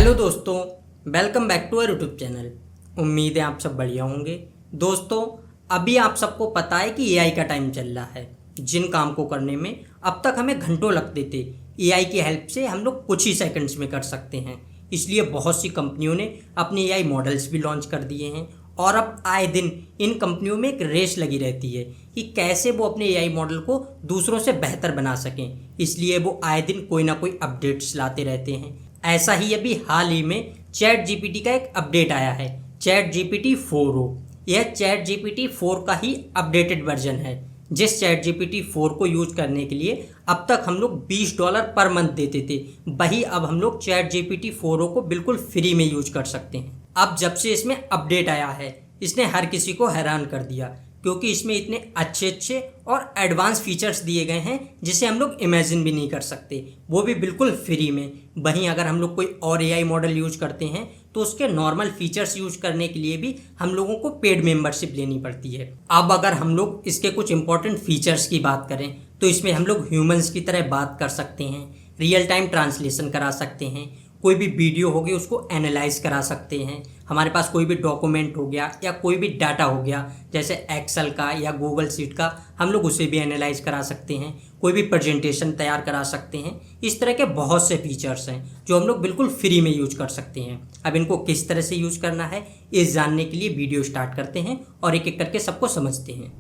Hello दोस्तों, welcome back to our YouTube channel. उम्मीद है आप सब बढ़िया होंगे। दोस्तों, अभी आप सबको पता है कि एआई का टाइम चल रहा है। जिन काम को करने में अब तक हमें घंटों लगते थे, एआई की हेल्प से हम लोग कुछ ही सेकंड्स में कर सकते हैं। इसलिए बहुत सी कंपनियों ने अपने एआई मॉडल्स भी लॉन्च कर दिए हैं और अब आए दिन इन कंपनियों में एक रेस लगी रहती है कि कैसे वो अपने एआई मॉडल को दूसरों से बेहतर बना सकें। इसलिए वो आए दिन कोई ना कोई अपडेट्स लाते रहते हैं। ऐसा ही अभी हाल ही में चैट जीपीटी का एक अपडेट आया है, चैट जीपीटी 4o। यह चैट जीपीटी 4 का ही अपडेटेड वर्जन है। जिस चैट जीपीटी 4 को यूज करने के लिए अब तक हम लोग $20 पर मंथ देते थे, वही अब हम लोग चैट जीपीटी 4o को बिल्कुल फ्री में यूज कर सकते हैं। अब जब से इसमें अपडेट आया है, इसने हर किसी को हैरान कर दिया, क्योंकि इसमें इतने अच्छे अच्छे और एडवांस फीचर्स दिए गए हैं जिसे हम लोग इमेजिन भी नहीं कर सकते, वो भी बिल्कुल फ्री में। वहीं अगर हम लोग कोई और एआई मॉडल यूज करते हैं तो उसके नॉर्मल फीचर्स यूज करने के लिए भी हम लोगों को पेड मेंबरशिप लेनी पड़ती है। अब अगर हम लोग इसके कुछ इंपॉर्टेंट फीचर्स की बात करें तो इसमें हम लोग ह्यूमंस की तरह बात कर सकते हैं, रियल टाइम ट्रांसलेशन करा सकते हैं, कोई भी वीडियो होगी उसको एनालाइज करा सकते हैं, हमारे पास कोई भी डॉक्यूमेंट हो गया या कोई भी डाटा हो गया जैसे एक्सेल का या गूगल शीट का, हम लोग उसे भी एनालाइज करा सकते हैं, कोई भी प्रेजेंटेशन तैयार करा सकते हैं। इस तरह के बहुत से फीचर्स हैं जो हम लोग बिल्कुल फ्री में यूज कर सकते हैं। अब इनको किस तरह से यूज करना है ये जानने के लिए वीडियो स्टार्ट करते हैं और एक एक करके सबको समझते हैं।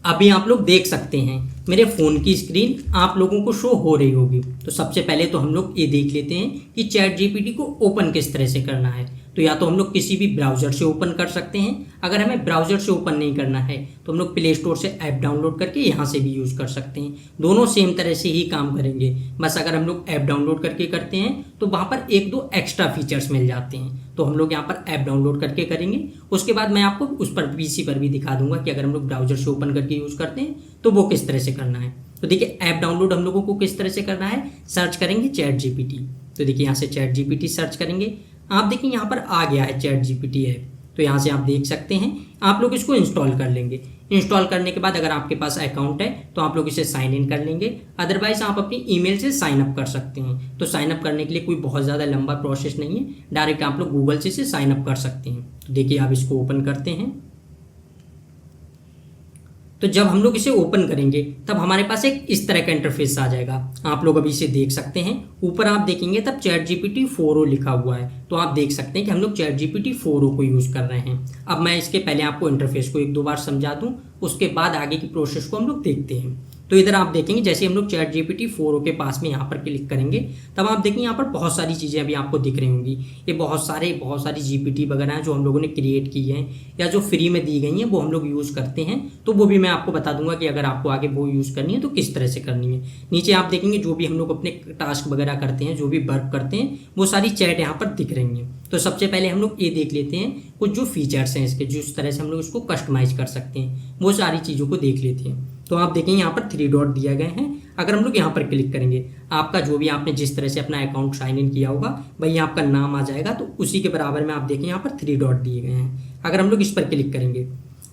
अभी आप लोग देख सकते हैं मेरे फ़ोन की स्क्रीन आप लोगों को शो हो रही होगी। तो सबसे पहले तो हम लोग ये देख लेते हैं कि चैट जीपीटी को ओपन किस तरह से करना है। तो या तो हम लोग किसी भी ब्राउज़र से ओपन कर सकते हैं, अगर हमें ब्राउज़र से ओपन नहीं करना है तो हम लोग प्ले स्टोर से ऐप डाउनलोड करके यहाँ से भी यूज़ कर सकते हैं। दोनों सेम तरह से ही काम करेंगे, बस अगर हम लोग ऐप डाउनलोड करके करते हैं तो वहाँ पर एक दो एक्स्ट्रा फीचर्स मिल जाते हैं। तो हम लोग यहाँ पर ऐप डाउनलोड करके करेंगे, उसके बाद मैं आपको उस पर पीसी पर भी दिखा दूंगा कि अगर हम लोग ब्राउज़र से ओपन करके यूज़ करते हैं तो वो किस तरह से करना है। तो देखिए ऐप डाउनलोड हम लोगों को किस तरह से करना है, सर्च करेंगे चैट जीपीटी। तो देखिए यहाँ से चैट जीपीटी सर्च करेंगे, आप देखिए यहाँ पर आ गया है चैट जीपीटी ऐप। तो यहाँ से आप देख सकते हैं, आप लोग इसको इंस्टॉल कर लेंगे। इंस्टॉल करने के बाद अगर आपके पास अकाउंट है तो आप लोग इसे साइन इन कर लेंगे, अदरवाइज आप अपनी ईमेल से साइन अप कर सकते हैं। तो साइन अप करने के लिए कोई बहुत ज़्यादा लंबा प्रोसेस नहीं है, डायरेक्ट आप लोग गूगल से इसे साइन अप कर सकते हैं। तो देखिए आप इसको ओपन करते हैं। तो जब हम लोग इसे ओपन करेंगे तब हमारे पास एक इस तरह का इंटरफेस आ जाएगा। आप लोग अभी इसे देख सकते हैं, ऊपर आप देखेंगे तब चैट जीपीटी 4o लिखा हुआ है। तो आप देख सकते हैं कि हम लोग चैट जीपीटी 4o को यूज़ कर रहे हैं। अब मैं इसके पहले आपको इंटरफेस को एक दो बार समझा दूं, उसके बाद आगे की प्रोसेस को हम लोग देखते हैं। तो इधर आप देखेंगे जैसे हम लोग चैट जीपीटी 4o के पास में यहाँ पर क्लिक करेंगे तब आप देखेंगे यहाँ पर बहुत सारी चीज़ें अभी आपको दिख रही होंगी। ये बहुत सारी जीपीटी वगैरह हैं जो हम लोगों ने क्रिएट की हैं या जो फ्री में दी गई हैं वो हम लोग यूज़ करते हैं। तो वो भी मैं आपको बता दूंगा कि अगर आपको आगे वो यूज़ करनी है तो किस तरह से करनी है। नीचे आप देखेंगे जो भी हम लोग अपने टास्क वगैरह करते हैं, जो भी वर्क करते हैं, वो सारी चैट यहाँ पर दिख रही हैं। तो सबसे पहले हम लोग ये देख लेते हैं कुछ जो फीचर्स हैं इसके, जिस तरह से हम लोग इसको कस्टमाइज कर सकते हैं, वो सारी चीज़ों को देख लेते हैं। तो आप देखेंगे यहाँ पर 3 डॉट दिया गए हैं। अगर हम लोग यहाँ पर क्लिक करेंगे, आपका जो भी आपने जिस तरह से अपना अकाउंट साइन इन किया होगा वही आपका नाम आ जाएगा। तो उसी के बराबर में आप देखें यहाँ पर 3 डॉट दिए गए हैं। अगर हम लोग इस पर क्लिक करेंगे,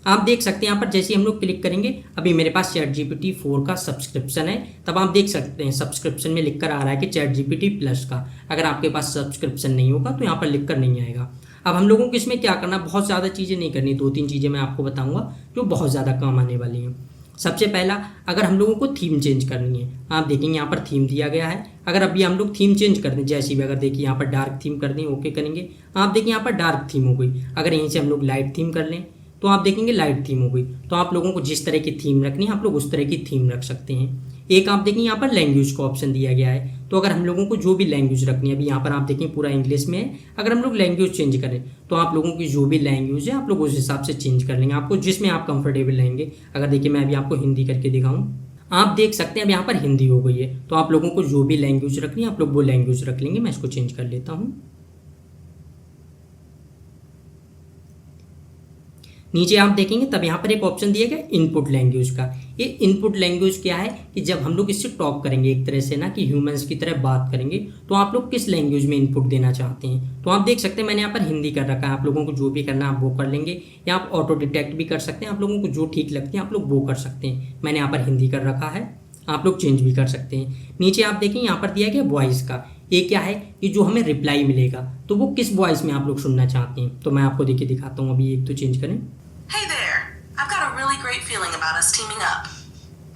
आप देख सकते हैं यहाँ पर जैसे हम लोग क्लिक करेंगे, अभी मेरे पास चैट जीपीटी 4 का सब्सक्रिप्शन है। तब आप देख सकते हैं सब्सक्रिप्शन में लिखकर आ रहा है कि चैट जीपीटी प्लस का। अगर आपके पास सब्सक्रिप्शन नहीं होगा तो यहाँ पर लिखकर नहीं आएगा। अब हम लोगों को इसमें क्या करना, बहुत ज़्यादा चीज़ें नहीं करनी, 2-3 चीज़ें मैं आपको बताऊँगा जो बहुत ज़्यादा काम आने वाली हैं। सबसे पहला, अगर हम लोगों को थीम चेंज करनी है, आप देखेंगे यहाँ पर थीम दिया गया है। अगर अभी हम लोग थीम चेंज कर दें, जैसे भी अगर देखिए यहाँ पर डार्क थीम कर दें, ओके करेंगे, आप देखिए यहाँ पर डार्क थीम हो गई। अगर यहीं से हम लोग लाइट थीम कर लें तो आप देखेंगे लाइट थीम हो गई। तो आप लोगों को जिस तरह की थीम रखनी है आप लोग उस तरह की थीम रख सकते हैं। एक आप देखेंगे यहाँ पर लैंग्वेज का ऑप्शन दिया गया है। तो अगर हम लोगों को जो भी लैंग्वेज रखनी है, अभी यहाँ पर आप देखें पूरा इंग्लिश में है, अगर हम लोग लैंग्वेज चेंज करें तो आप लोगों की जो भी लैंग्वेज है आप लोग उस हिसाब से चेंज कर लेंगे, आपको जिसमें आप कंफर्टेबल रहेंगे। अगर देखिए मैं अभी आपको हिंदी करके दिखाऊँ, आप देख सकते हैं अब यहाँ पर हिंदी हो गई है। तो आप लोगों को जो भी लैंग्वेज रखनी है आप लोग वो लैंग्वेज रख लेंगे। मैं इसको चेंज कर लेता हूँ। नीचे आप देखेंगे तब यहाँ पर एक ऑप्शन दिया गया इनपुट लैंग्वेज का। ये इनपुट लैंग्वेज क्या है कि जब हम लोग इससे टॉक करेंगे एक तरह से ना कि ह्यूमंस की तरह बात करेंगे, तो आप लोग किस लैंग्वेज में इनपुट देना चाहते हैं। तो आप देख सकते हैं मैंने यहाँ पर हिंदी कर रखा है। आप लोगों को जो भी करना है आप वो कर लेंगे, या आप ऑटो डिटेक्ट भी कर सकते हैं। आप लोगों को जो ठीक लगती है आप लोग वो कर सकते हैं। मैंने यहाँ पर हिंदी कर रखा है, आप लोग चेंज भी कर सकते हैं। नीचे आप देखें यहाँ पर दिया गया वॉइस का। ये क्या है कि जो हमें रिप्लाई मिलेगा तो वो किस वॉइस में आप लोग सुनना चाहते हैं। तो मैं आपको देखिए दिखाता हूँ, अभी एक तो चेंज करें। Hey there, I've got a really great feeling about us teaming up.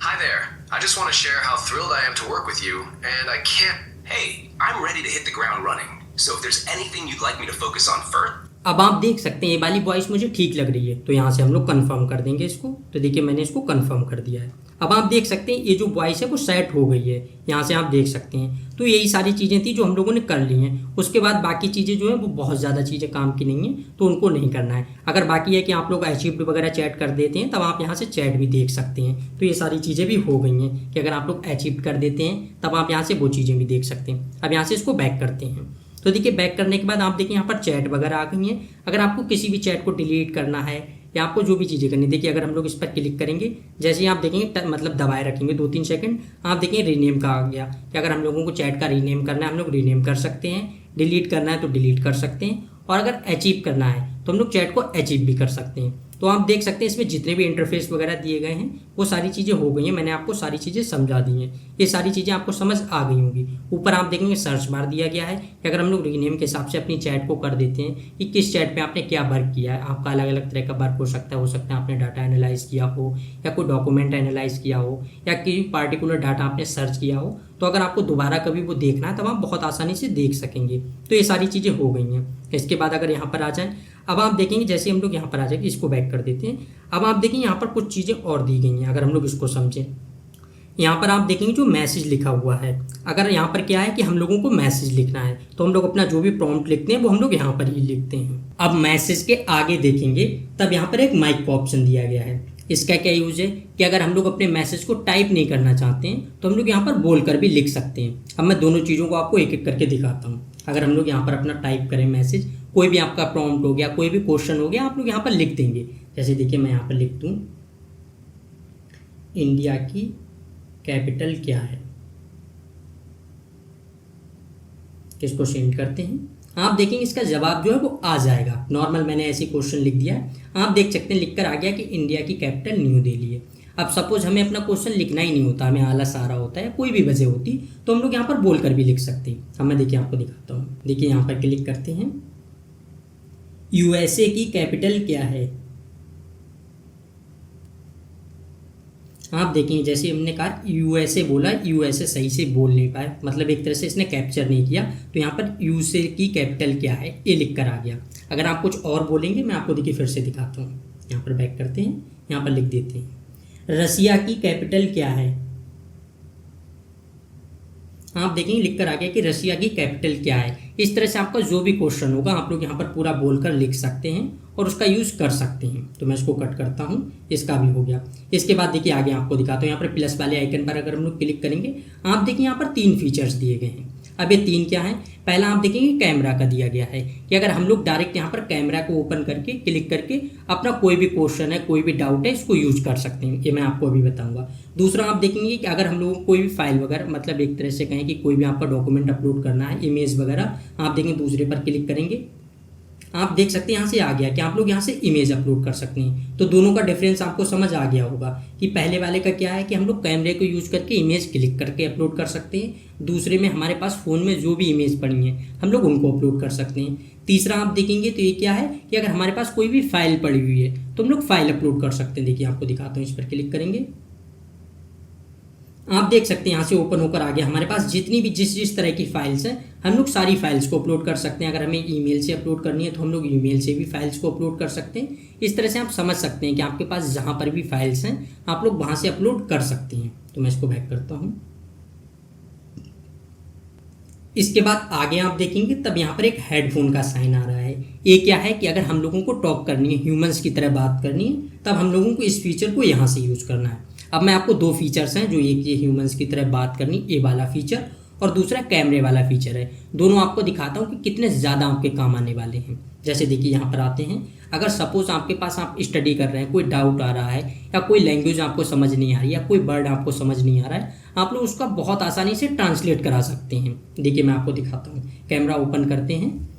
Hi there. I just want to share how thrilled I am to work with you, and I can't. Hey, I'm ready to hit the ground running. So if there's anything you'd like me to focus on first. अब आप देख सकते हैं ये वाली voice मुझे ठीक लग रही है, तो यहाँ से हम लोग कंफर्म कर देंगे इसको। तो देखिए मैंने इसको कंफर्म कर दिया है। अब आप देख सकते हैं ये जो वॉइस है वो सेट हो गई है, यहाँ से आप देख सकते हैं। तो यही सारी चीज़ें थी जो हम लोगों ने कर ली हैं। उसके बाद बाकी चीज़ें जो है वो बहुत ज़्यादा चीज़ें काम की नहीं हैं, तो उनको नहीं करना है। अगर बाकी है कि आप लोग अचीव्ड वगैरह चैट कर देते हैं तब आप यहाँ से चैट भी देख सकते हैं। तो ये सारी चीज़ें भी हो गई हैं कि अगर आप लोग अचीव कर देते हैं तब आप यहाँ से वो चीज़ें भी देख सकते हैं। अब यहाँ से इसको बैक करते हैं। तो देखिए बैक करने के बाद आप देखिए यहाँ पर चैट वगैरह आ गई हैं। अगर आपको किसी भी चैट को डिलीट करना है या आपको जो भी चीज़ें करनी, देखिए अगर हम लोग इस पर क्लिक करेंगे, जैसे ही आप देखेंगे मतलब दबाए रखेंगे 2-3 सेकंड, आप देखेंगे रीनेम का आ गया कि अगर हम लोगों को चैट का रीनेम करना है हम लोग रीनेम कर सकते हैं, डिलीट करना है तो डिलीट कर सकते हैं, और अगर अचीव करना है तो हम लोग चैट को अचीव भी कर सकते हैं। तो आप देख सकते हैं इसमें जितने भी इंटरफेस वगैरह दिए गए हैं वो सारी चीज़ें हो गई हैं। मैंने आपको सारी चीज़ें समझा दी हैं, ये सारी चीज़ें आपको समझ आ गई होंगी। ऊपर आप देखेंगे सर्च बार दिया गया है कि अगर हम लोग रीनेम के हिसाब से अपनी चैट को कर देते हैं कि किस चैट पे आपने क्या वर्क किया है। आपका अलग अलग तरह का वर्क हो सकता है आपने डाटा एनालाइज किया हो या कोई डॉक्यूमेंट एनालाइज किया हो या किसी पार्टिकुलर डाटा आपने सर्च किया हो। तो अगर आपको दोबारा कभी वो देखना है तब आप बहुत आसानी से देख सकेंगे। तो ये सारी चीज़ें हो गई हैं। इसके बाद अगर यहाँ पर आ जाएँ, अब आप देखेंगे जैसे हम लोग यहाँ पर आ जाएंगे, इसको बैक कर देते हैं। अब आप देखेंगे यहाँ पर कुछ चीज़ें और दी गई हैं। अगर हम लोग इसको समझें, यहाँ पर आप देखेंगे जो मैसेज लिखा हुआ है, अगर यहाँ पर क्या है कि हम लोगों को मैसेज लिखना है तो हम लोग अपना जो भी प्रॉम्प्ट लिखते हैं वो हम लोग यहाँ पर ही लिखते हैं। अब मैसेज के आगे देखेंगे तब यहाँ पर एक माइक का ऑप्शन दिया गया है। इसका क्या यूज़ है कि अगर हम लोग अपने मैसेज को टाइप नहीं करना चाहते हैं तो हम लोग यहाँ पर बोल कर भी लिख सकते हैं। अब मैं दोनों चीज़ों को आपको एक एक करके दिखाता हूँ। अगर हम लोग यहाँ पर अपना टाइप करें मैसेज, कोई भी आपका प्रॉम्प्ट हो गया, कोई भी क्वेश्चन हो गया, आप लोग यहाँ पर लिख देंगे। जैसे देखिए मैं यहाँ पर लिख दूँ इंडिया की कैपिटल क्या है, किसको सेंड करते हैं। आप देखेंगे इसका जवाब जो है वो आ जाएगा। नॉर्मल मैंने ऐसे क्वेश्चन लिख दिया है, आप देख सकते हैं लिखकर आ गया कि इंडिया की कैपिटल न्यू दिल्ली है। अब सपोज हमें अपना क्वेश्चन लिखना ही नहीं होता, हमें आलस आ रहा होता है, कोई भी वजह होती, तो हम लोग यहाँ पर बोल कर भी लिख सकते हैं। अब मैं देखिए आपको दिखाता हूँ। देखिए यहाँ पर क्लिक करते हैं, यूएसए की कैपिटल क्या है। आप देखेंगे जैसे हमने कहा यूएसए बोला, यूएसए सही से बोल नहीं पाया, मतलब एक तरह से इसने कैप्चर नहीं किया। तो यहाँ पर यूएसए की कैपिटल क्या है ये लिख कर आ गया। अगर आप कुछ और बोलेंगे मैं आपको देखिए फिर से दिखाता हूँ। यहाँ पर बैक करते हैं, यहाँ पर लिख देते हैं रसिया की कैपिटल क्या है। आप देखेंगे लिख कर आ गया कि रसिया की कैपिटल क्या है। इस तरह से आपका जो भी क्वेश्चन होगा आप लोग यहाँ पर पूरा बोलकर लिख सकते हैं और उसका यूज़ कर सकते हैं। तो मैं इसको कट करता हूँ, इसका भी हो गया। इसके बाद देखिए आगे आपको दिखाता हूँ। यहाँ पर प्लस वाले आइकन पर अगर हम लोग क्लिक करेंगे, आप देखिए यहाँ पर 3 फीचर्स दिए गए हैं। अब ये 3 क्या है, पहला आप देखेंगे कैमरा का दिया गया है कि अगर हम लोग डायरेक्ट यहाँ पर कैमरा को ओपन करके क्लिक करके अपना कोई भी क्वेश्चन है, कोई भी डाउट है, इसको यूज कर सकते हैं। ये मैं आपको अभी बताऊंगा। दूसरा आप देखेंगे कि अगर हम लोगों को कोई भी फाइल वगैरह, मतलब एक तरह से कहें कि कोई भी आपका डॉक्यूमेंट अपलोड करना है, इमेज वगैरह, आप देखेंगे दूसरे पर क्लिक करेंगे, आप देख सकते हैं यहाँ से आ गया कि आप लोग यहाँ से इमेज अपलोड कर सकते हैं। तो दोनों का डिफरेंस आपको समझ आ गया होगा कि पहले वाले का क्या है कि हम लोग कैमरे को यूज़ करके इमेज क्लिक करके अपलोड कर सकते हैं। दूसरे में हमारे पास फ़ोन में जो भी इमेज पड़ी हैं हम लोग उनको अपलोड कर सकते हैं। तीसरा आप देखेंगे तो ये क्या है कि अगर हमारे पास कोई भी फाइल पड़ी हुई है तो हम लोग फाइल अपलोड कर सकते हैं। देखिए आपको दिखाता हूँ, इस पर क्लिक करेंगे, आप देख सकते हैं यहाँ से ओपन होकर आ गया। हमारे पास जितनी भी जिस तरह की फाइल्स हैं हम लोग सारी फाइल्स को अपलोड कर सकते हैं। अगर हमें ईमेल से अपलोड करनी है तो हम लोग ईमेल से भी फाइल्स को अपलोड कर सकते हैं। इस तरह से आप समझ सकते हैं कि आपके पास जहाँ पर भी फाइल्स हैं आप लोग वहाँ से अपलोड कर सकते हैं। तो मैं इसको बैक करता हूँ। इसके बाद आगे आप देखेंगे तब यहाँ पर एक हेडफोन का साइन आ रहा है। ये क्या है कि अगर हम लोगों को टॉक करनी है, ह्यूमंस की तरह बात करनी है, तब हम लोगों को इस फीचर को यहाँ से यूज़ करना है। अब मैं आपको 2 फीचर्स हैं, जो एक ये ह्यूमंस की तरह बात करनी, ये वाला फीचर, और दूसरा कैमरे वाला फीचर है। दोनों आपको दिखाता हूँ कि कितने ज़्यादा आपके काम आने वाले हैं। जैसे देखिए यहाँ पर आते हैं, अगर सपोज आपके पास आप स्टडी कर रहे हैं, कोई डाउट आ रहा है या कोई लैंग्वेज आपको समझ नहीं आ रही या कोई वर्ड आपको समझ नहीं आ रहा है, आप लोग उसका बहुत आसानी से ट्रांसलेट करा सकते हैं। देखिए मैं आपको दिखाता हूँ, कैमरा ओपन करते हैं।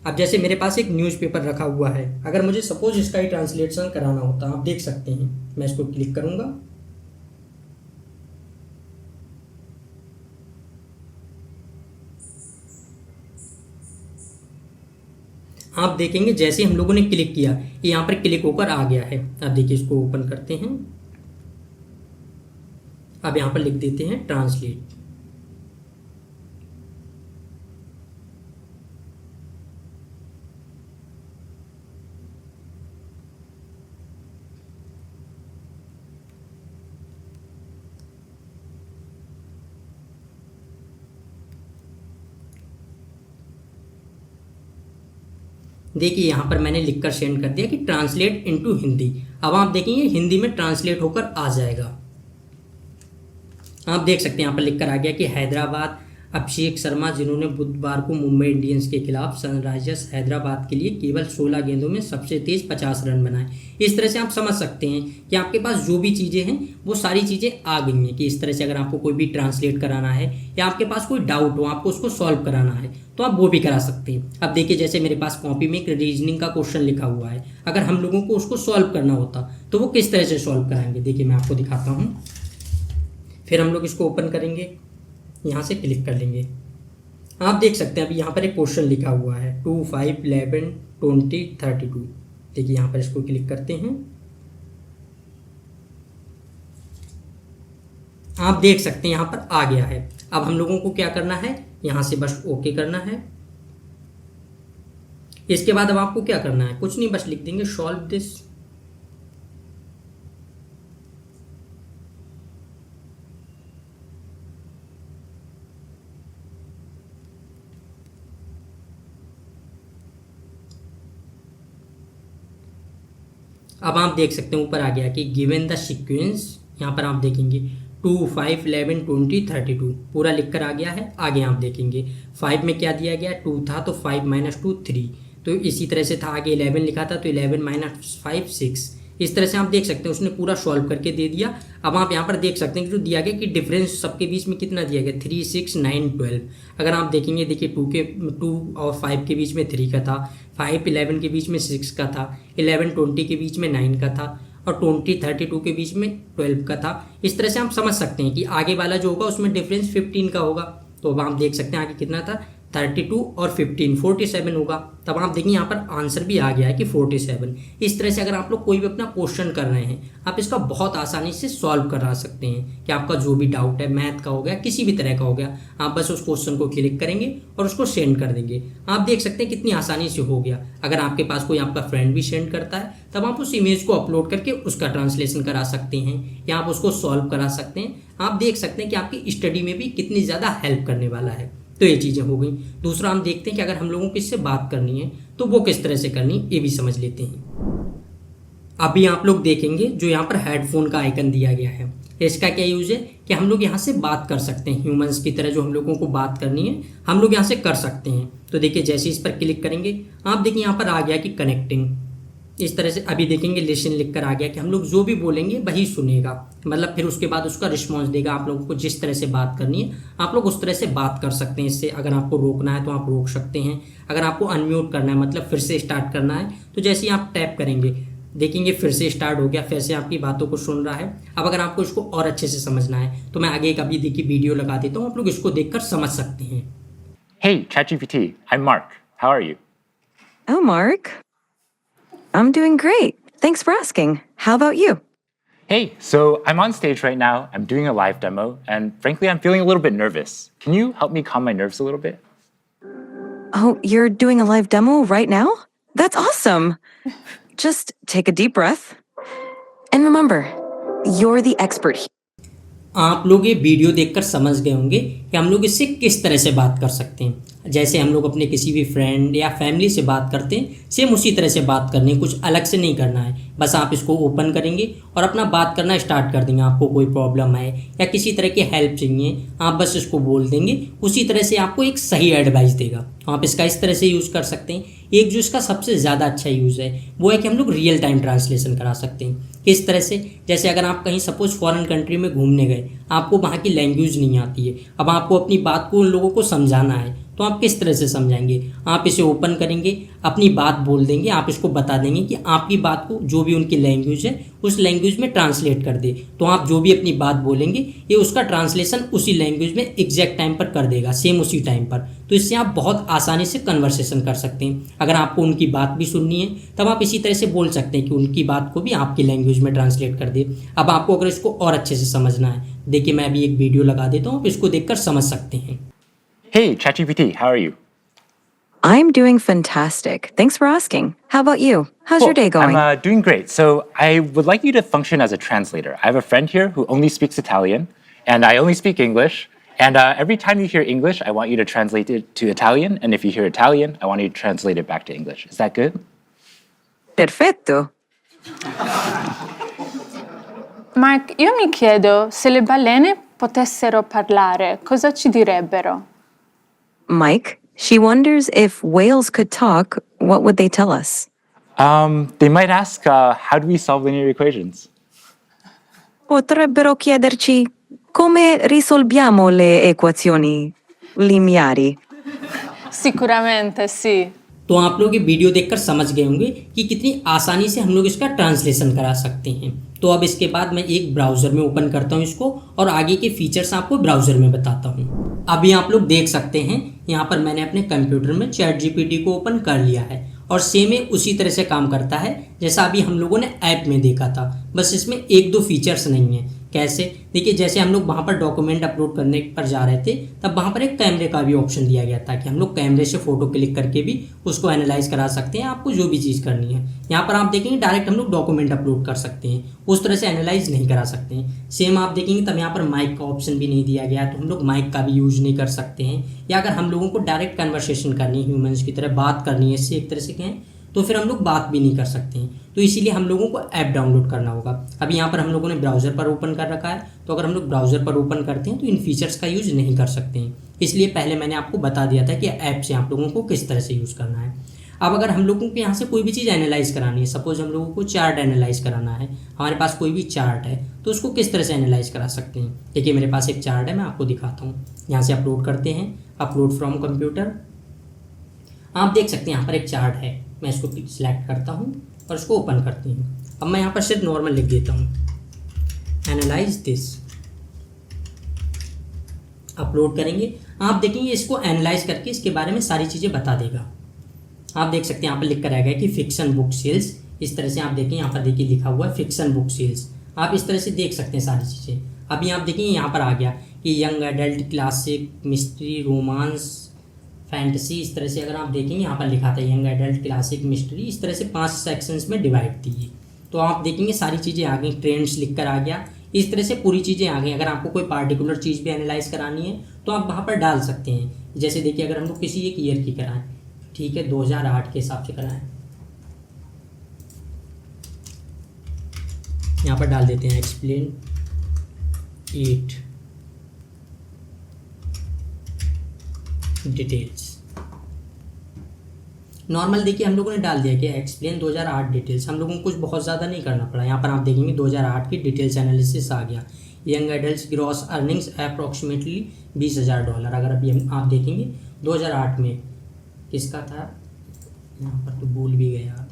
अब जैसे मेरे पास एक न्यूज़पेपर रखा हुआ है, अगर मुझे सपोज इसका ही ट्रांसलेशन कराना होता, आप देख सकते हैं, मैं इसको क्लिक करूँगा, आप देखेंगे जैसे हम लोगों ने क्लिक किया ये यहाँ पर क्लिक होकर आ गया है। अब देखिए इसको ओपन करते हैं। अब यहाँ पर लिख देते हैं ट्रांसलेट। देखिए यहाँ पर मैंने लिखकर सेंड कर दिया कि ट्रांसलेट इनटू हिंदी। अब आप देखेंगे हिंदी में ट्रांसलेट होकर आ जाएगा। आप देख सकते हैं यहाँ पर लिखकर आ गया कि हैदराबाद अभिषेक शर्मा जिन्होंने बुधवार को मुंबई इंडियंस के खिलाफ सनराइजर्स हैदराबाद के लिए केवल 16 गेंदों में सबसे तेज 50 रन बनाए। इस तरह से आप समझ सकते हैं कि आपके पास जो भी चीज़ें हैं वो सारी चीज़ें आ गई हैं कि इस तरह से अगर आपको कोई भी ट्रांसलेट कराना है या आपके पास कोई डाउट हो आपको उसको सॉल्व कराना है तो आप वो भी करा सकते हैं। अब देखिए जैसे मेरे पास कॉपी में एक रीजनिंग का क्वेश्चन लिखा हुआ है, अगर हम लोगों को उसको सॉल्व करना होता तो वो किस तरह से सॉल्व कराएंगे। देखिए मैं आपको दिखाता हूँ। फिर हम लोग इसको ओपन करेंगे, यहाँ से क्लिक कर लेंगे। आप देख सकते हैं अभी यहाँ पर एक क्वेश्चन लिखा हुआ है 2, 5, 11, 20, 32। देखिए यहाँ पर इसको क्लिक करते हैं। आप देख सकते हैं यहाँ पर आ गया है। अब हम लोगों को क्या करना है, यहाँ से बस ओके करना है। इसके बाद अब आपको क्या करना है, कुछ नहीं, बस लिख देंगे सॉल्व दिस। अब आप देख सकते हैं ऊपर आ गया कि गिवन द सीक्वेंस, यहाँ पर आप देखेंगे 2, 5, 11, 20, 32 पूरा लिखकर आ गया है। आगे आप देखेंगे 5 में क्या दिया गया, 2 था तो 5 - 2 3, तो इसी तरह से था। आगे 11 लिखा था तो 11 - 5 6। इस तरह से आप देख सकते हैं उसने पूरा सॉल्व करके दे दिया। अब आप यहाँ पर देख सकते हैं कि जो दिया गया कि डिफरेंस सबके बीच में कितना दिया गया, 3, 6, 9, 12। अगर आप देखेंगे देखिए 2 और 5 के बीच में 3 का था, 5, 11 के बीच में 6 का था, 11, 20 के बीच में 9 का था और 20, 32 के बीच में 12 का था। इस तरह से आप समझ सकते हैं कि आगे वाला जो होगा उसमें डिफरेंस 15 का होगा। तो अब आप देख सकते हैं आगे कितना था, 32 और 15 47 होगा। तब आप देखिए यहाँ पर आंसर भी आ गया है कि 47। इस तरह से अगर आप लोग कोई भी अपना क्वेश्चन कर रहे हैं आप इसका बहुत आसानी से सॉल्व करा सकते हैं कि आपका जो भी डाउट है मैथ का हो गया किसी भी तरह का हो गया, आप बस उस क्वेश्चन को क्लिक करेंगे और उसको सेंड कर देंगे। आप देख सकते हैं कितनी आसानी से हो गया। अगर आपके पास कोई आपका फ्रेंड भी सेंड करता है तब आप उस इमेज को अपलोड करके उसका ट्रांसलेशन करा सकते हैं या आप उसको सॉल्व करा सकते हैं। आप देख सकते हैं कि आपकी स्टडी में भी कितनी ज़्यादा हेल्प करने वाला है। तो ये चीज़ें हो गई। दूसरा हम देखते हैं कि अगर हम लोगों को इससे बात करनी है तो वो किस तरह से करनी ये भी समझ लेते हैं। अभी आप लोग देखेंगे जो यहाँ पर हेडफोन का आइकन दिया गया है, इसका क्या यूज़ है कि हम लोग यहाँ से बात कर सकते हैं। ह्यूमंस की तरह जो हम लोगों को बात करनी है हम लोग यहाँ से कर सकते हैं। तो देखिए जैसे इस पर क्लिक करेंगे आप देखिए यहाँ पर आ गया कि कनेक्टिंग। इस तरह से अभी देखेंगे लिसन लिख कर आ गया कि हम लोग जो भी बोलेंगे वही सुनेगा, मतलब फिर उसके बाद उसका रिस्पॉन्स देगा। आप लोगों को जिस तरह से बात करनी है आप लोग उस तरह से बात कर सकते हैं। इससे अगर आपको रोकना है तो आप रोक सकते हैं, अगर आपको अनम्यूट करना है मतलब फिर से स्टार्ट करना है तो जैसे ही आप टैप करेंगे देखेंगे फिर से स्टार्ट हो गया, फिर से आपकी बातों को सुन रहा है। अब अगर आपको इसको और अच्छे से समझना है तो मैं आगे एक अभी देखिए वीडियो लगा देता हूँ, आप लोग इसको देखकर समझ सकते हैं। Hey, ChatGPT, I'm Mark. How are you? Oh, Mark. I'm doing great. Thanks for asking. How about you? Hey, so I'm on stage right now. I'm doing a live demo, and frankly, I'm feeling a little bit nervous. Can you help me calm my nerves a little bit? Oh, you're doing a live demo right now? That's awesome. Just take a deep breath. And remember, you're the expert here. आप लोग ये video देखकर समझ गए होंगे कि हम लोग इससे किस तरह से बात कर सकते हैं। जैसे हम लोग अपने किसी भी फ्रेंड या फैमिली से बात करते हैं सेम उसी तरह से बात करनी है, कुछ अलग से नहीं करना है। बस आप इसको ओपन करेंगे और अपना बात करना स्टार्ट कर देंगे। आपको कोई प्रॉब्लम है या किसी तरह की हेल्प चाहिए आप बस इसको बोल देंगे, उसी तरह से आपको एक सही एडवाइस देगा। आप इसका इस तरह से यूज़ कर सकते हैं। एक जो इसका सबसे ज़्यादा अच्छा यूज़ है वो है कि हम लोग रियल टाइम ट्रांसलेशन करा सकते हैं। किस तरह से, जैसे अगर आप कहीं सपोज फॉरेन कंट्री में घूमने गए, आपको वहाँ की लैंग्वेज नहीं आती है, अब आपको अपनी बात को उन लोगों को समझाना है तो आप किस तरह से समझाएंगे? आप इसे ओपन करेंगे, अपनी बात बोल देंगे, आप इसको बता देंगे कि आपकी बात को जो भी उनकी लैंग्वेज है उस लैंग्वेज में ट्रांसलेट कर दे। तो आप जो भी अपनी बात बोलेंगे ये उसका ट्रांसलेशन उसी लैंग्वेज में एग्जैक्ट टाइम पर कर देगा, सेम उसी टाइम पर। तो इससे आप बहुत आसानी से कन्वर्सेशन कर सकते हैं। अगर आपको उनकी बात भी सुननी है तब आप इसी तरह से बोल सकते हैं कि उनकी बात को भी आपकी लैंग्वेज में ट्रांसलेट कर दे। अब आपको अगर इसको और अच्छे से समझना है, देखिए मैं अभी एक वीडियो लगा देता हूँ, आप इसको देखकर समझ सकते हैं। Hey, ChatGPT, how are you? I'm doing fantastic. Thanks for asking. How about you? How's your day going? I'm doing great. So I would like you to function as a translator. I have a friend here who only speaks Italian, and I only speak English. And every time you hear English, I want you to translate it to Italian. And if you hear Italian, I want you to translate it back to English. Is that good? Perfetto. Mark, io mi chiedo se le balene potessero parlare, cosa ci direbbero? Mike, she wonders if whales could talk, what would they tell us? They might ask, how do we solve linear equations? Potrebbero chiederci come risolviamo le equazioni lineari. Sicuramente sì. तो आप लोग ये video देखकर समझ गए होंगे कि कितनी आसानी से हम लोग इसका ट्रांसलेशन करा सकते हैं। तो अब इसके बाद मैं एक ब्राउज़र में ओपन करता हूँ इसको और आगे के फीचर्स आपको ब्राउज़र में बताता हूँ। अभी आप लोग देख सकते हैं यहाँ पर मैंने अपने कंप्यूटर में ChatGPT को ओपन कर लिया है और सेम ही उसी तरह से काम करता है जैसा अभी हम लोगों ने ऐप में देखा था, बस इसमें एक दो फीचर्स नहीं है। कैसे? देखिए, जैसे हम लोग वहाँ पर डॉक्यूमेंट अपलोड करने पर जा रहे थे तब वहाँ पर एक कैमरे का भी ऑप्शन दिया गया था कि हम लोग कैमरे से फ़ोटो क्लिक करके भी उसको एनालाइज करा सकते हैं, आपको जो भी चीज़ करनी है। यहाँ पर आप देखेंगे डायरेक्ट हम लोग डॉक्यूमेंट अपलोड कर सकते हैं, उस तरह से एनालाइज नहीं करा सकते हैं। सेम आप देखेंगे तब यहाँ पर माइक का ऑप्शन भी नहीं दिया गया, तो हम लोग माइक का भी यूज़ नहीं कर सकते हैं। या अगर हम लोगों को डायरेक्ट कन्वर्सेशन करनी है, ह्यूमन्स की तरह बात करनी है, इससे एक तरह से कहें तो फिर हम लोग बात भी नहीं कर सकते हैं। तो इसीलिए हम लोगों को ऐप डाउनलोड करना होगा। अभी यहाँ पर हम लोगों ने ब्राउज़र पर ओपन कर रखा है, तो अगर हम लोग ब्राउज़र पर ओपन करते हैं तो इन फीचर्स का यूज़ नहीं कर सकते हैं। इसलिए पहले मैंने आपको बता दिया था कि ऐप से आप लोगों को किस तरह से यूज़ करना है। अब अगर हम लोगों को यहाँ से कोई भी चीज़ एनालाइज करानी है, सपोज हम लोगों को चार्ट एनालाइज कराना है, हमारे पास कोई भी चार्ट है तो उसको किस तरह से एनालाइज करा सकते हैं। देखिए मेरे पास एक चार्ट है, मैं आपको दिखाता हूँ। यहाँ से अपलोड करते हैं, अपलोड फ्रॉम कंप्यूटर। आप देख सकते हैं यहाँ पर एक चार्ट है, मैं इसको सिलेक्ट करता हूँ और इसको ओपन करती हूँ। अब मैं यहाँ पर सिर्फ नॉर्मल लिख देता हूँ, एनालाइज दिस। अपलोड करेंगे, आप देखेंगे इसको एनालाइज करके इसके बारे में सारी चीज़ें बता देगा। आप देख सकते हैं यहाँ पर लिख कर आएगा कि फिक्शन बुक सेल्स, इस तरह से आप देखें यहाँ पर देखिए लिखा हुआ है फिक्शन बुक सेल्स। आप इस तरह से देख सकते हैं सारी चीज़ें। अभी आप देखेंगे यहाँ पर आ गया कि young adult, classic, mystery, romance, fantasy, इस तरह से अगर आप देखेंगे यहाँ पर लिखा था यंग एडल्ट, क्लासिक, मिस्ट्री, इस तरह से 5 सेक्शंस में डिवाइड थी। तो आप देखेंगे सारी चीज़ें आ गई, ट्रेंड्स लिख कर आ गया, इस तरह से पूरी चीज़ें आ गई। अगर आपको कोई पार्टिकुलर चीज़ भी एनालाइज करानी है तो आप वहाँ पर डाल सकते हैं। जैसे देखिए अगर हम लोग किसी एक ईयर की कराएं, ठीक है 2008 के हिसाब से कराएं, यहाँ पर डाल देते हैं एक्सप्लेन 8 डिटेल्स। नॉर्मल देखिए हम लोगों ने डाल दिया कि एक्सप्लेन 2008 डिटेल्स, हम लोगों को कुछ बहुत ज़्यादा नहीं करना पड़ा। यहाँ पर आप देखेंगे 2008 की डिटेल्स एनालिसिस आ गया। Young adults gross earnings approximately $20,000। अगर अभी आप देखेंगे 2008 में किसका था, यहाँ पर तो भूल भी गया,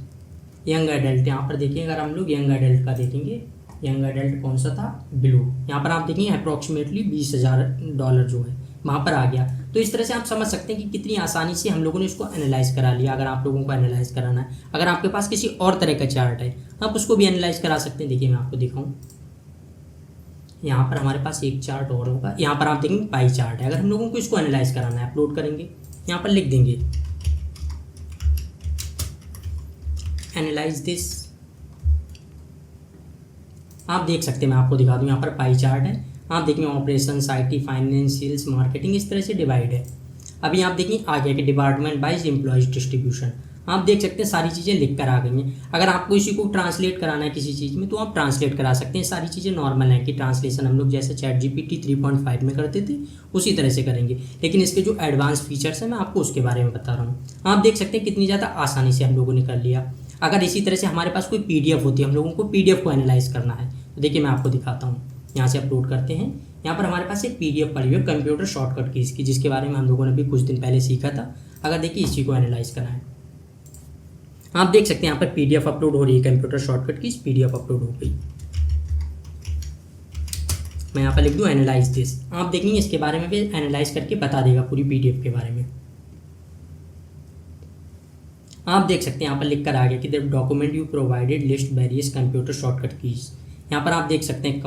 यंग एडल्ट। यहाँ पर देखिए अगर हम लोग यंग एडल्ट का देखेंगे, यंग एडल्ट कौन सा था, ब्लू। यहाँ पर आप देखेंगे अप्रॉक्सीमेटली $20,000 जो है वहाँ पर आ गया। तो इस तरह से आप समझ सकते हैं कि कितनी आसानी से हम लोगों ने इसको एनालाइज करा लिया। अगर आप लोगों को एनालाइज कराना है, अगर आपके पास किसी और तरह का चार्ट है आप उसको भी एनालाइज करा सकते हैं। देखिए मैं आपको दिखाऊं, यहाँ पर हमारे पास एक चार्ट और होगा, यहाँ पर आप देखेंगे पाई चार्ट है। अगर हम लोगों को इसको एनालाइज कराना है, अपलोड करेंगे, यहाँ पर लिख देंगे एनालाइज दिस। आप देख सकते हैं, मैं आपको दिखा दूँ, यहाँ पर पाई चार्ट है। आप देखेंगे operation, IT, finance, sales, marketing, इस तरह से डिवाइड है। अभी आप देखिए आ गया कि डिपार्टमेंट वाइज एम्प्लॉयज डिस्ट्रीब्यूशन। आप देख सकते हैं सारी चीज़ें लिख कर आ गई हैं। अगर आपको इसी को ट्रांसलेट कराना है किसी चीज़ में तो आप ट्रांसलेट करा सकते हैं। सारी चीज़ें नॉर्मल हैं कि ट्रांसलेशन हम लोग जैसे ChatGPT 3.5 में करते थे उसी तरह से करेंगे, लेकिन इसके जो एडवांस फीचर्स हैं मैं आपको उसके बारे में बता रहा हूँ। आप देख सकते हैं कितनी ज़्यादा आसानी से हम लोगों ने कर लिया। अगर इसी तरह से हमारे पास कोई PDF होती है, हम लोगों को PDF को एनालाइज करना है, तो देखिए मैं आपको दिखाता हूँ। यहाँ से अपलोड करते हैं, यहाँ पर हमारे पास एक PDF पड़ी हुई है कंप्यूटर शॉर्टकट कीज़ की, जिसके बारे में हम लोगों ने भी कुछ दिन पहले सीखा था। अगर देखिए इसी को एनालाइज करना है, आप देख सकते हैं यहाँ पर PDF अपलोड हो रही है, computer shortcut keys PDF upload हो गई। मैं यहाँ पर लिख दूँ एनालाइज दिस, आप देखेंगे इसके बारे में भी एनालाइज करके बता देगा पूरी PDF के बारे में। आप देख सकते हैं यहाँ पर लिख कर आ गया कि the document you provided list various computer shortcut keys. यहाँ पर आप देख सकते हैं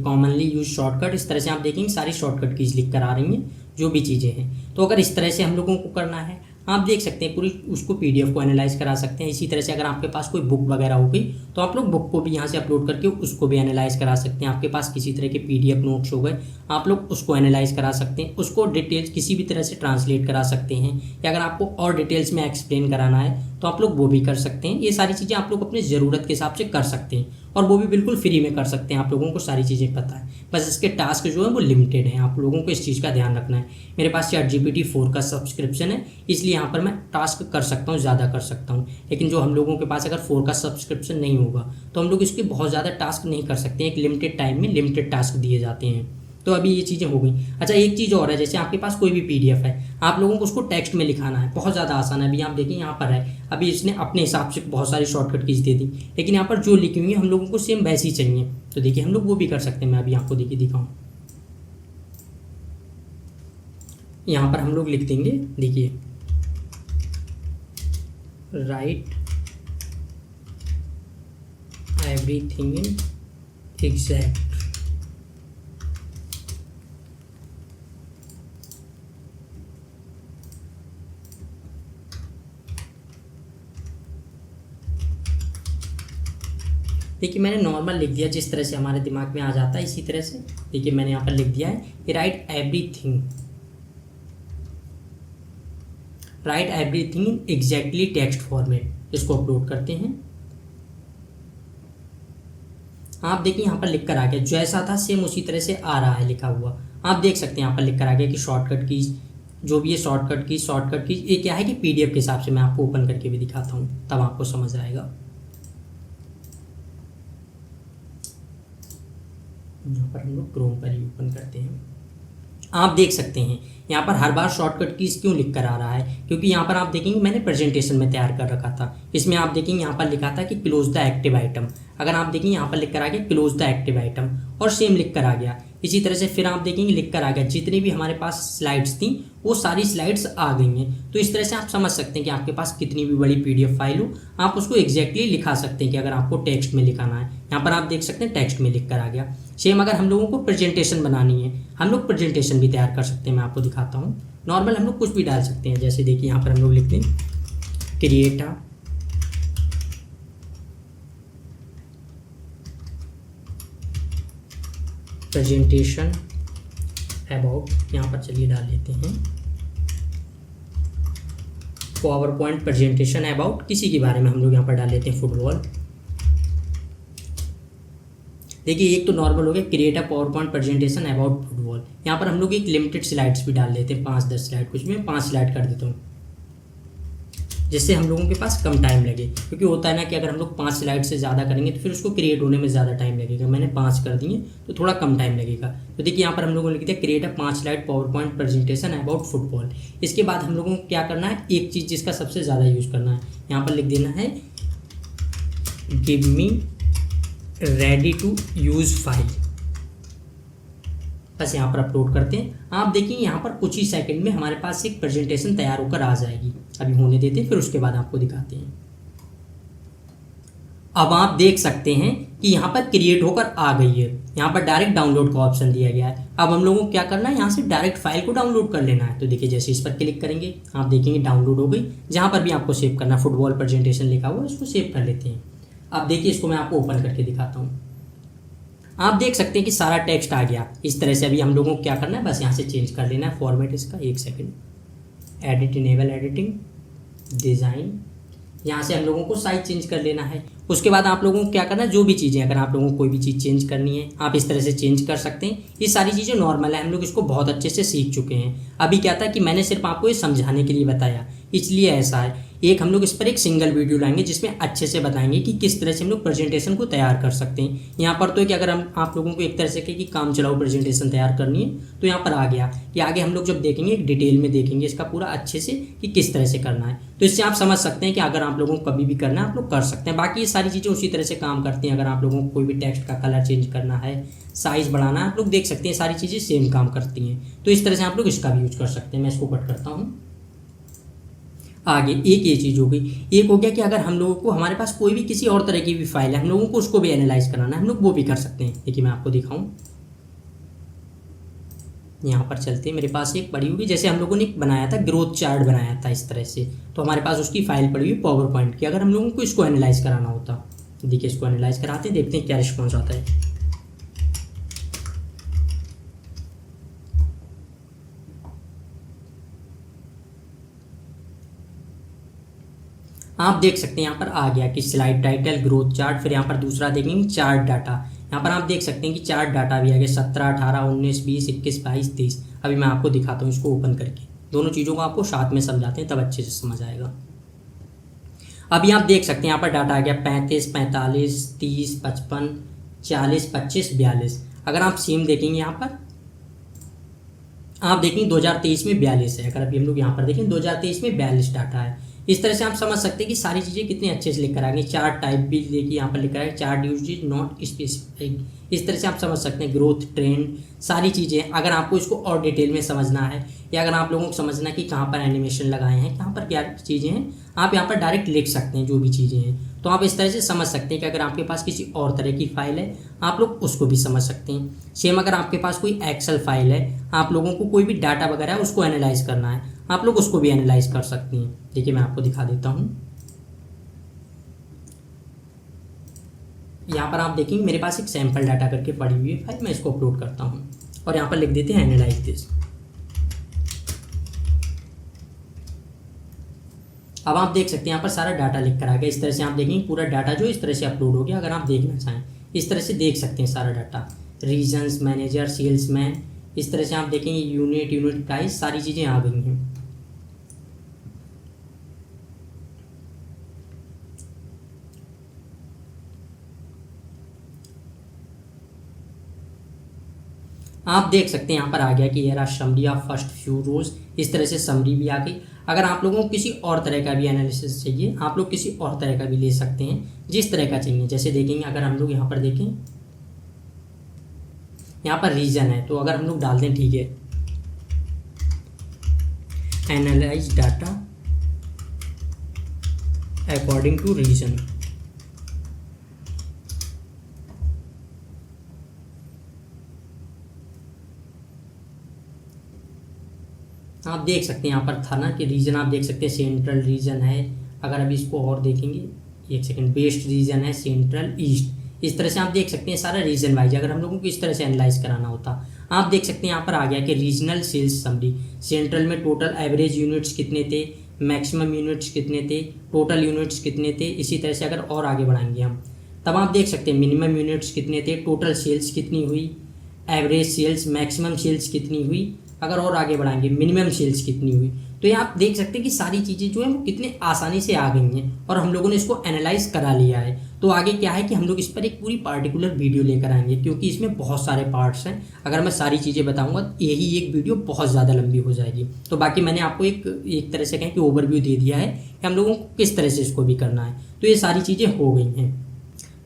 कॉमनली यूज शॉर्टकट, इस तरह से आप देखेंगे सारी शॉर्टकट कीज़ लिख कर आ रही हैं जो भी चीज़ें हैं। तो अगर इस तरह से हम लोगों को करना है, आप देख सकते हैं पूरी उसको PDF को एनालाइज करा सकते हैं। इसी तरह से अगर आपके पास कोई बुक वगैरह हो गई तो आप लोग बुक को भी यहाँ से अपलोड करके उसको भी एनालाइज करा सकते हैं। आपके पास किसी तरह के PDF नोट्स हो गए, आप लोग उसको एनालाइज करा सकते हैं, उसको डिटेल्स किसी भी तरह से ट्रांसलेट करा सकते हैं, या अगर आपको और डिटेल्स में एक्सप्लेन कराना है तो आप लोग वो भी कर सकते हैं। ये सारी चीज़ें आप लोग अपने ज़रूरत के हिसाब से कर सकते हैं, और वो भी बिल्कुल फ्री में कर सकते हैं। आप लोगों को सारी चीज़ें पता है, बस इसके टास्क जो है वो लिमिटेड हैं। आप लोगों को इस चीज़ का ध्यान रखना है। मेरे पास ChatGPT 4 का सब्सक्रिप्शन है, इसलिए यहाँ पर मैं टास्क कर सकता हूँ, ज़्यादा कर सकता हूँ। लेकिन जो हम लोगों के पास अगर 4 का सब्सक्रिप्शन नहीं होगा तो हम लोग इसके बहुत ज़्यादा टास्क नहीं कर सकते। एक लिमिटेड टाइम में लिमिटेड टास्क दिए जाते हैं। तो अभी ये चीज़ें हो गई। अच्छा, एक चीज़ और है, जैसे आपके पास कोई भी PDF है, आप लोगों को उसको टेक्स्ट में लिखाना है, बहुत ज़्यादा आसान है। अभी आप देखिए यहाँ पर है, अभी इसने अपने हिसाब से बहुत सारी शॉर्टकट कीज़ दे दी, लेकिन यहाँ पर जो लिखी हुई है हम लोगों को सेम वैसी चाहिए। तो देखिए हम लोग वो भी कर सकते हैं। मैं अभी आपको देखिए दिखाऊँ, यहाँ पर हम लोग लिख देंगे, देखिए राइट एवरीथिंग इन एग्जैक्ट। देखिए मैंने नॉर्मल लिख दिया, जिस तरह से हमारे दिमाग में आ जाता है इसी तरह से। देखिए मैंने यहाँ पर लिख दिया है कि right everything in exactly text format. इसको अपलोड करते हैं। आप देखिए यहाँ पर लिख कर आ गया, जैसा था सेम उसी तरह से आ रहा है लिखा हुआ। आप देख सकते हैं यहाँ पर लिख कर आ गया कि शॉर्टकट कीज जो भी है शॉर्टकट कीज ये क्या है कि PDF के हिसाब से। मैं आपको ओपन करके भी दिखाता हूँ, तब आपको समझ आएगा। यहाँ पर हम लोग क्रोम पर ही ओपन करते हैं। आप देख सकते हैं यहाँ पर हर बार शॉर्टकट कीज़ क्यों लिख कर आ रहा है, क्योंकि यहाँ पर आप देखेंगे मैंने प्रेजेंटेशन में तैयार कर रखा था। इसमें आप देखेंगे यहाँ पर लिखा था कि क्लोज द एक्टिव आइटम। अगर आप देखेंगे यहाँ पर लिख कर आ गया क्लोज द एक्टिव आइटम, और सेम लिख कर आ गया। इसी तरह से फिर आप देखेंगे लिख कर आ गया जितनी भी हमारे पास स्लाइड्स थी वो सारी स्लाइड्स आ गई हैं। तो इस तरह से आप समझ सकते हैं कि आपके पास कितनी भी बड़ी PDF फाइल हो, आप उसको एग्जैक्टली लिखा सकते हैं कि अगर आपको टेक्स्ट में लिखाना है। यहाँ पर आप देख सकते हैं टेक्स्ट में लिख कर आ गया। सेम अगर हम लोगों को प्रेजेंटेशन बनानी है, हम लोग प्रेजेंटेशन भी तैयार कर सकते हैं। मैं आपको दिखाता हूँ। नॉर्मल हम लोग कुछ भी डाल सकते हैं, जैसे देखिए यहाँ पर हम लोग लिखते हैं क्रिएट अ प्रेजेंटेशन अबाउट, यहाँ पर चलिए डाल लेते हैं पावर पॉइंट प्रेजेंटेशन अबाउट, किसी के बारे में हम लोग यहाँ पर डाल लेते हैं फुटबॉल। देखिए एक तो नॉर्मल हो गया create a power point presentation about football. यहाँ पर हम लोग एक लिमिटेड स्लाइड्स भी डाल देते हैं, 5-10 स्लाइड, कुछ में 5 स्लाइड कर देता हूँ, जिससे हम लोगों के पास कम टाइम लगे। क्योंकि होता है ना कि अगर हम लोग 5 स्लाइड से ज़्यादा करेंगे तो फिर उसको क्रिएट होने में ज़्यादा टाइम लगेगा। मैंने 5 कर दिए तो थोड़ा कम टाइम लगेगा। तो देखिए यहाँ पर हम लोगों ने लिख दिया create a 5 slide power point presentation about football. इसके बाद हम लोगों को क्या करना है, एक चीज़ जिसका सबसे ज़्यादा यूज़ करना है, यहाँ पर लिख देना है give me ready to use file. बस यहाँ पर अपलोड करते हैं। आप देखिए यहाँ पर कुछ ही सेकंड में हमारे पास एक प्रेजेंटेशन तैयार होकर आ जाएगी। अभी होने देते हैं, फिर उसके बाद आपको दिखाते हैं। अब आप देख सकते हैं कि यहाँ पर क्रिएट होकर आ गई है। यहाँ पर डायरेक्ट डाउनलोड का ऑप्शन दिया गया है। अब हम लोगों को क्या करना है, यहाँ से डायरेक्ट फाइल को डाउनलोड कर लेना है। तो देखिए जैसे इस पर क्लिक करेंगे आप देखेंगे डाउनलोड हो गई। जहाँ पर भी आपको सेव करना है, फुटबॉल प्रेजेंटेशन लिखा हुआ है, इसको सेव कर लेते हैं। अब देखिए इसको मैं आपको ओपन करके दिखाता हूँ। आप देख सकते हैं कि सारा टेक्स्ट आ गया इस तरह से। अभी हम लोगों को क्या करना है, बस यहाँ से चेंज कर लेना है फॉर्मेट इसका। एक second, edit enable editing design, यहाँ से हम लोगों को साइज चेंज कर लेना है। उसके बाद आप लोगों को क्या करना है, जो भी चीज़ें अगर आप लोगों को कोई भी चीज़ चेंज करनी है आप इस तरह से चेंज कर सकते हैं। ये सारी चीज़ें नॉर्मल है, हम लोग इसको बहुत अच्छे से सीख चुके हैं। अभी क्या था कि मैंने सिर्फ आपको ये समझाने के लिए बताया, इसलिए ऐसा है। एक हम लोग इस पर एक सिंगल वीडियो लाएंगे जिसमें अच्छे से बताएंगे कि किस तरह से हम लोग प्रेजेंटेशन को तैयार कर सकते हैं। यहाँ पर तो है कि अगर हम आप लोगों को एक तरह से कि काम चलाओ प्रेजेंटेशन तैयार करनी है तो यहाँ पर आ गया कि आगे हम लोग जब देखेंगे एक डिटेल में देखेंगे इसका पूरा अच्छे से कि किस तरह से करना है। तो इससे आप समझ सकते हैं कि अगर आप लोगों को कभी भी करना है आप लोग कर सकते हैं। बाकी ये सारी चीज़ें उसी तरह से काम करती हैं। अगर आप लोगों को कोई भी टेक्स्ट का कलर चेंज करना है, साइज़ बढ़ाना है, आप लोग देख सकते हैं सारी चीज़ें सेम काम करती हैं। तो इस तरह से आप लोग इसका भी यूज कर सकते हैं। मैं इसको कट करता हूँ। आगे एक ये चीज़ हो गई। एक हो गया कि अगर हम लोगों को हमारे पास कोई भी किसी और तरह की भी फाइल है, हम लोगों को उसको भी एनालाइज कराना है, हम लोग वो भी कर सकते हैं। देखिए मैं आपको दिखाऊं, यहाँ पर चलते हैं। मेरे पास एक पड़ी हुई, जैसे हम लोगों ने बनाया था ग्रोथ चार्ट बनाया था इस तरह से, तो हमारे पास उसकी फाइल पड़ी हुई पावर पॉइंट की। अगर हम लोगों को इसको एनालाइज कराना होता, देखिए इसको एनालाइज कराते हैं, देखते हैं क्या रिस्पॉन्स आता है। आप देख सकते हैं यहाँ पर आ गया कि स्लाइड टाइटल, ग्रोथ चार्ट, फिर यहाँ पर दूसरा देखेंगे चार्ट डाटा। यहाँ पर आप देख सकते हैं कि चार्ट डाटा भी आ गया 17, 18, 19, 20, 21, 22, 23। अभी मैं आपको दिखाता हूँ इसको ओपन करके, दोनों चीज़ों को आपको साथ में समझाते हैं तब अच्छे से समझ आएगा। अभी आप देख सकते हैं यहाँ पर डाटा आ गया 35, 45, 30, 55, 40, 25, 42। अगर आप सेम देखेंगे यहाँ पर आप देखेंगे 2023 में 42 है। अगर अभी हम लोग यहाँ पर देखें 2023 में 42 डाटा है। इस तरह से आप समझ सकते हैं कि सारी चीज़ें कितने अच्छे से लिख कर आएंगे। चार्ट टाइप भी देखिए यहाँ पर लिखा है, chart use is not specified. इस तरह से आप समझ सकते हैं ग्रोथ ट्रेंड सारी चीज़ें। अगर आपको इसको और डिटेल में समझना है या अगर आप लोगों को समझना है कि कहाँ पर एनिमेशन लगाए हैं, कहाँ पर क्या चीज़ें हैं, आप यहाँ पर डायरेक्ट लिख सकते हैं जो भी चीज़ें हैं। तो आप इस तरह से समझ सकते हैं कि अगर आपके पास किसी और तरह की फाइल है आप लोग उसको भी समझ सकते हैं। सेम अगर आपके पास कोई एक्सेल फाइल है, आप लोगों को कोई भी डाटा वगैरह है उसको एनालाइज करना है, आप लोग उसको भी एनालाइज कर सकते हैं। देखिए मैं आपको दिखा देता हूँ। यहाँ पर आप देखेंगे मेरे पास एक सैम्पल डाटा करके पड़ी हुई है फाइल, मैं इसको अपलोड करता हूँ और यहाँ पर लिख देते हैं एनालाइज दिस। अब आप देख सकते हैं यहाँ पर सारा डाटा लिख कर आ गया। इस तरह से आप देखेंगे पूरा डाटा जो इस तरह से अपलोड हो गया। अगर आप देखना चाहें इस तरह से देख सकते हैं सारा डाटा, रीजन्स, मैनेजर, सेल्समैन, इस तरह से आप देखेंगे यूनिट प्राइस, सारी चीज़ें आ गई हैं। आप देख सकते हैं यहाँ पर आ गया कि ये summary of first few rows, इस तरह से समरी भी आ गई। अगर आप लोगों को किसी और तरह का भी एनालिसिस चाहिए आप लोग किसी और तरह का भी ले सकते हैं, जिस तरह का चाहिए। जैसे देखेंगे अगर हम लोग यहाँ पर देखें, यहाँ पर रीजन है तो अगर हम लोग डाल दें, ठीक है, analyse data according to region. आप देख सकते हैं यहाँ पर था ना कि रीजन आप देख सकते हैं सेंट्रल रीजन है। अगर अभी इसको और देखेंगे, एक सेकंड, वेस्ट रीजन है, सेंट्रल, ईस्ट, इस तरह से आप देख सकते हैं सारा रीजन वाइज। अगर हम लोगों को इस तरह से एनालाइज कराना होता, आप देख सकते हैं यहाँ पर आ गया कि रीजनल सेल्स समरी। सेंट्रल में टोटल एवरेज यूनिट्स कितने थे, मैक्सिमम यूनिट्स कितने थे, टोटल यूनिट्स कितने थे। इसी तरह से अगर और आगे बढ़ाएंगे हम तब आप देख सकते हैं मिनिमम यूनिट्स कितने थे, टोटल सेल्स कितनी हुई, एवरेज सेल्स, मैक्सिमम सेल्स कितनी हुई। अगर और आगे बढ़ाएंगे मिनिमम सेल्स कितनी हुई। तो ये आप देख सकते हैं कि सारी चीज़ें जो है वो कितने आसानी से आ गई हैं और हम लोगों ने इसको एनालाइज करा लिया है। तो आगे क्या है कि हम लोग इस पर एक पूरी पार्टिकुलर वीडियो लेकर आएंगे, क्योंकि इसमें बहुत सारे पार्ट्स हैं। अगर मैं सारी चीज़ें बताऊंगा तो यही एक वीडियो बहुत ज़्यादा लंबी हो जाएगी। तो बाकी मैंने आपको एक तरह से कहें कि ओवरव्यू दे दिया है कि हम लोगों को किस तरह से इसको भी करना है। तो ये सारी चीज़ें हो गई हैं।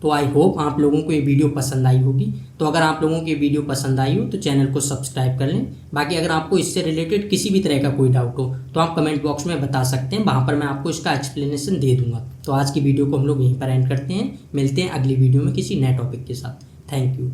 तो आई होप आप लोगों को ये वीडियो पसंद आई होगी। तो अगर आप लोगों को ये वीडियो पसंद आई हो तो चैनल को सब्सक्राइब कर लें। बाकी अगर आपको इससे रिलेटेड किसी भी तरह का कोई डाउट हो तो आप कमेंट बॉक्स में बता सकते हैं, वहाँ पर मैं आपको इसका एक्सप्लेनेशन दे दूँगा। तो आज की वीडियो को हम लोग यहीं पर एंड करते हैं। मिलते हैं अगली वीडियो में किसी नए टॉपिक के साथ। Thank you.